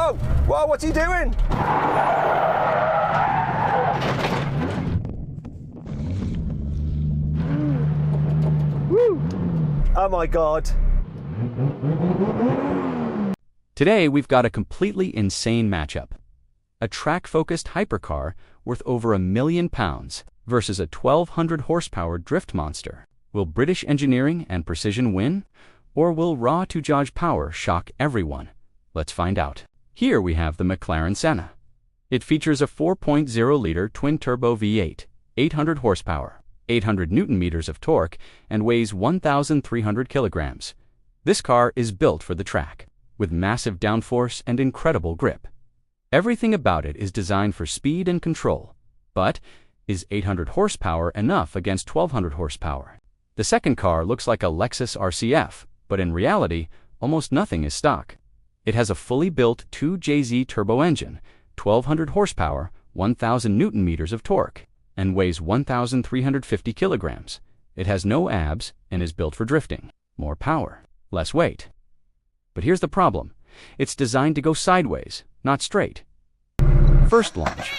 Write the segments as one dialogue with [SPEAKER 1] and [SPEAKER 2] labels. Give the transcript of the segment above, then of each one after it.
[SPEAKER 1] Whoa! Whoa, what's he doing? Oh my God.
[SPEAKER 2] Today, we've got a completely insane matchup. A track-focused hypercar worth over £1 million versus a 1,200 horsepower drift monster. Will British engineering and precision win? Or will raw two-jaw power shock everyone? Let's find out. Here we have the McLaren Senna. It features a 4.0-liter twin-turbo V8, 800 horsepower, 800 Newton-meters of torque, and weighs 1,300 kilograms. This car is built for the track, with massive downforce and incredible grip. Everything about it is designed for speed and control. But is 800 horsepower enough against 1,200 horsepower? The second car looks like a Lexus RC F, but in reality, almost nothing is stock. It has a fully built 2JZ turbo engine, 1,200 horsepower, 1,000 Newton-meters of torque, and weighs 1,350 kilograms. It has no abs and is built for drifting. More power, less weight. But here's the problem. It's designed to go sideways, not straight. First launch.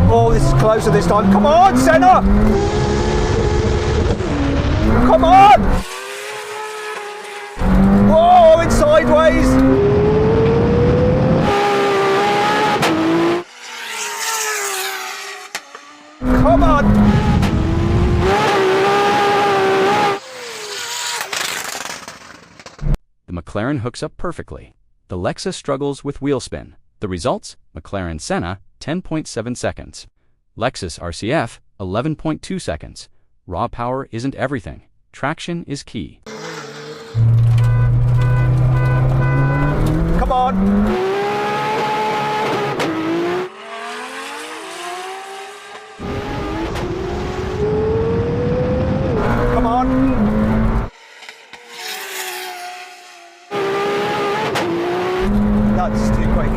[SPEAKER 1] Oh, this is closer this time. Come on, Senna! Come on! Whoa, it's sideways! Come on!
[SPEAKER 2] The McLaren hooks up perfectly. The Lexus struggles with wheel spin. The results? McLaren Senna, 10.7 seconds. Lexus RC F, 11.2 seconds. Raw power isn't everything. Traction is key.
[SPEAKER 1] Come on! Come on! That's too quick.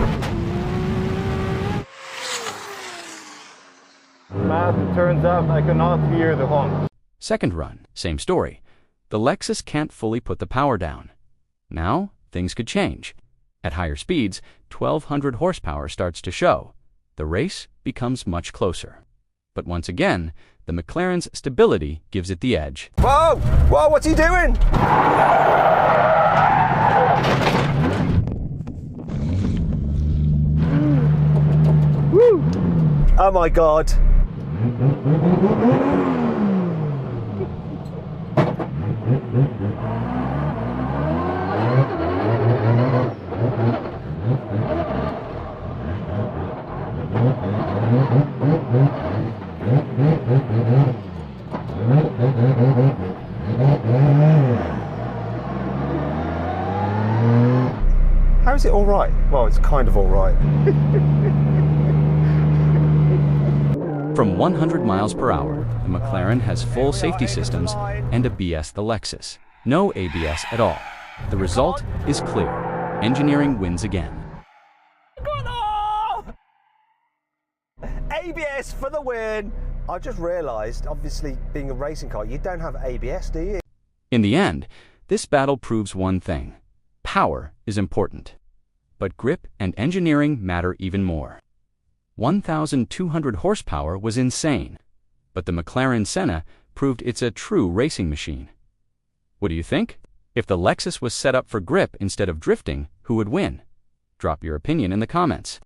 [SPEAKER 3] Matt, it turns out I cannot hear the honk.
[SPEAKER 2] Second run, same story. The Lexus can't fully put the power down. Now, things could change. At higher speeds, 1,200 horsepower starts to show. The race becomes much closer. But once again, the McLaren's stability gives it the edge.
[SPEAKER 1] Whoa! Whoa, what's he doing? Woo! Oh my God. How is it all right? Well, it's kind of all right.
[SPEAKER 2] From 100 miles per hour, the McLaren has full safety systems and ABS the Lexus. No ABS at all. The result is clear. Engineering wins again.
[SPEAKER 1] ABS for the win! I just realised, obviously, being a racing car, you don't have ABS, do you?
[SPEAKER 2] In the end, this battle proves one thing. Power is important. But grip and engineering matter even more. 1,200 horsepower was insane, but the McLaren Senna proved it's a true racing machine. What do you think? If the Lexus was set up for grip instead of drifting, who would win? Drop your opinion in the comments.